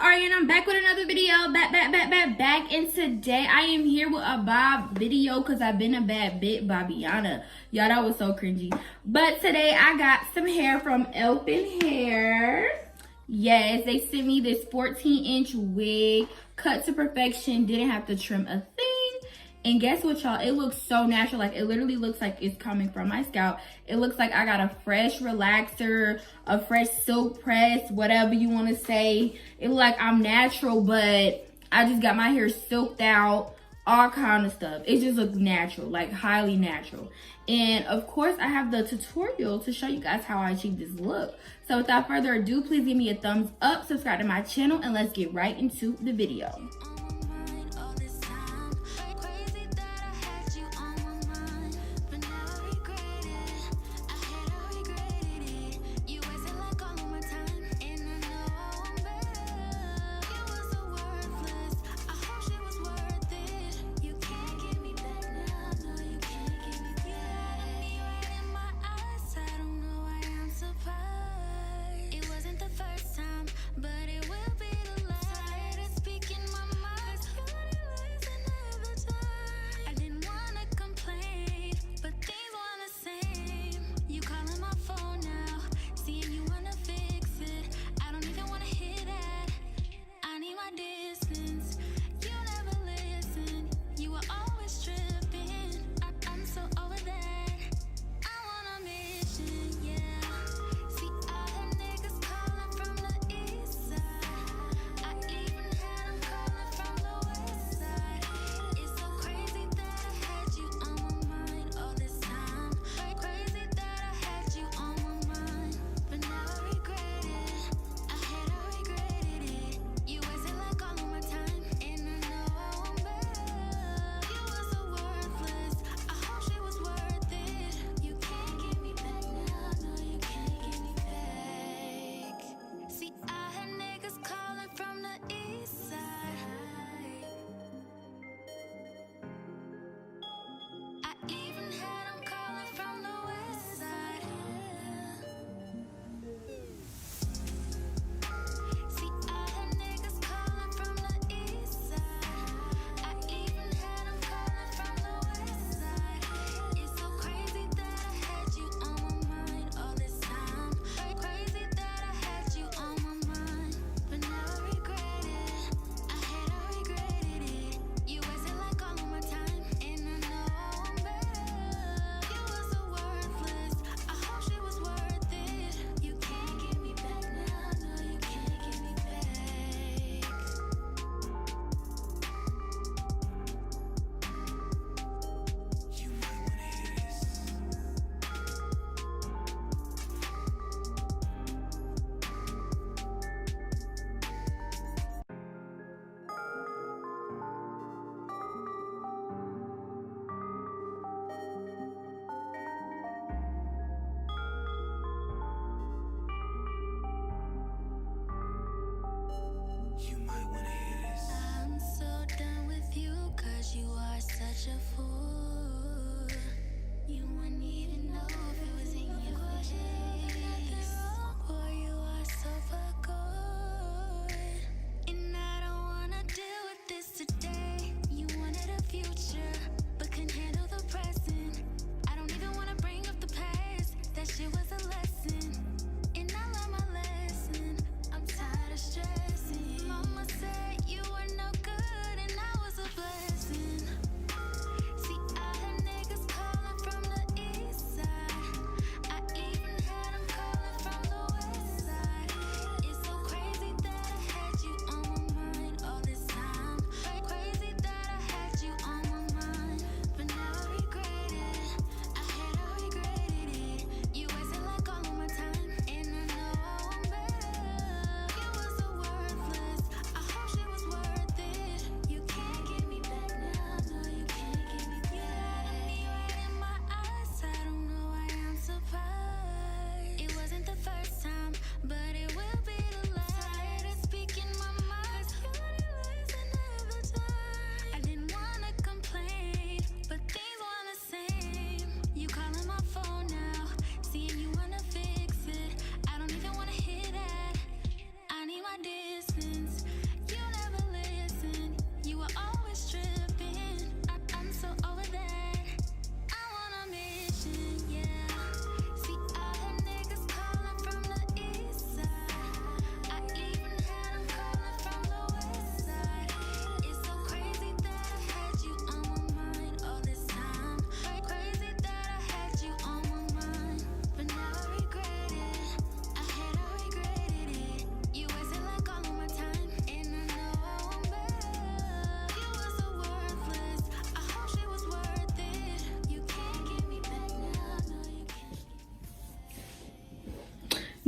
Ari and I'm back with another video. Back. And today I am here with a bob video because I've been a bad bit Bobbiana. Y'all, that was so cringy. But today I got some hair from Elfin. Yes, they sent me this 14-inch wig, cut to perfection, didn't have to trim a thing. And guess what, y'all? It looks so natural. Like, it literally looks like it's coming from my scalp. It looks like I got a fresh relaxer, a fresh silk press, whatever you want to say. It looks like I'm natural, but I just got my hair silked out, all kind of stuff. It just looks natural, like highly natural. And of course, I have the tutorial to show you guys how I achieve this look. So without further ado, please give me a thumbs up, subscribe to my channel, and let's get right into the video.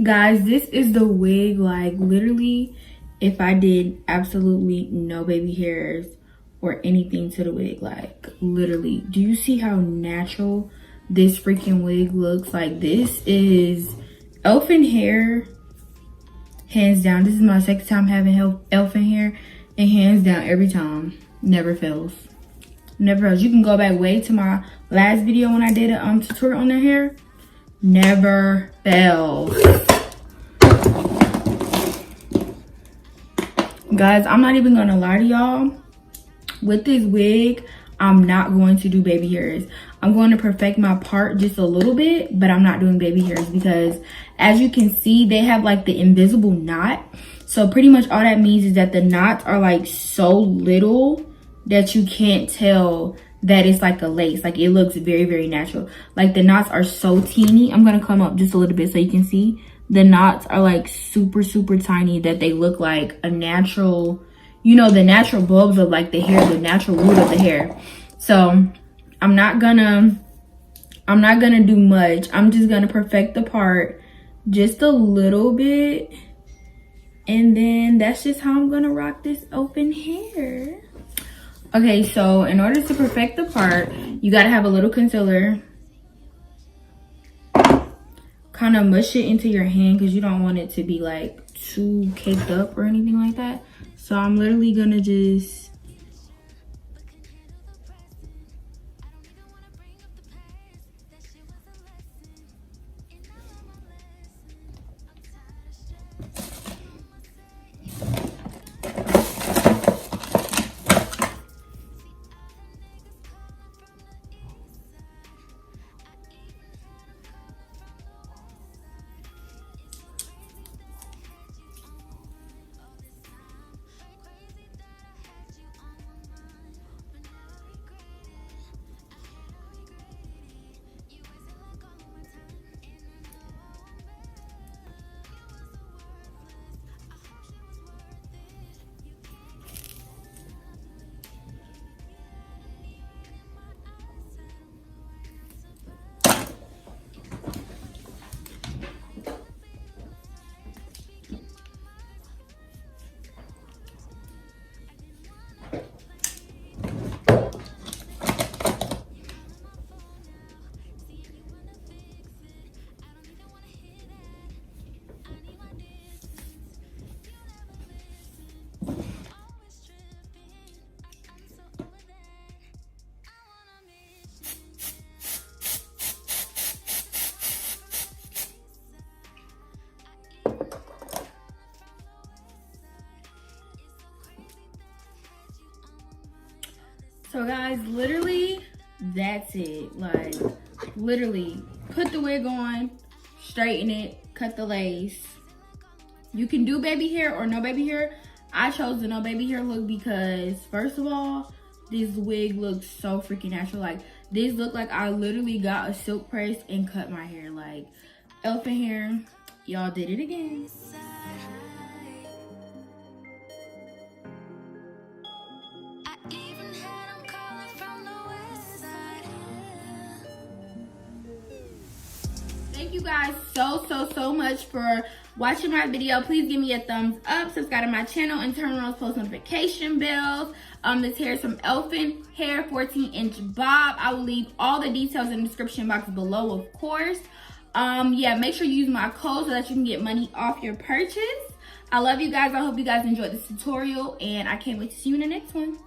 Guys, this is the wig. Like, literally, if I did absolutely no baby hairs or anything to the wig, like, literally, do you see how natural this freaking wig looks? Like, this is Elfin hair, hands down. This is my second time having Elfin hair, and hands down, every time, never fails. Never fails. You can go back way to my last video when I did a tutorial on their hair. Never fails. Guys, I'm not even gonna lie to y'all. With this wig, I'm not going to do baby hairs. I'm going to perfect my part just a little bit, but I'm not doing baby hairs because as you can see, they have like the invisible knot. So pretty much all that means is that the knots are like so little that you can't tell that it's like a lace. Like, it looks very, very natural. Like, the knots are so teeny. I'm gonna come up just a little bit so you can see. The knots are like super, super tiny that they look like a natural, you know, the natural bulbs of like the hair, the natural root of the hair. So I'm not gonna do much. I'm just gonna perfect the part just a little bit. And then that's just how I'm gonna rock this open hair. Okay, so in order to perfect the part, you gotta have a little concealer. Kind of mush it into your hand because you don't want it to be like too caked up or anything like that. So I'm literally gonna just So guys, literally, that's it. Like, literally, put the wig on, straighten it, cut the lace. You can do baby hair or no baby hair. I chose the no baby hair look because, first of all, this wig looks so freaking natural. Like, this look like I literally got a silk press and cut my hair. Like, Elfin hair, y'all did it again. Thank you guys so much for watching my video. Please give me a thumbs up, subscribe to my channel, and turn on those post notification bells. This hair is from Elfin Hair 14-inch bob. I will leave all the details in the description box below, of course. Yeah, make sure you use my code so that you can get money off your purchase. I love you guys. I hope you guys enjoyed this tutorial, and I can't wait to see you in the next one.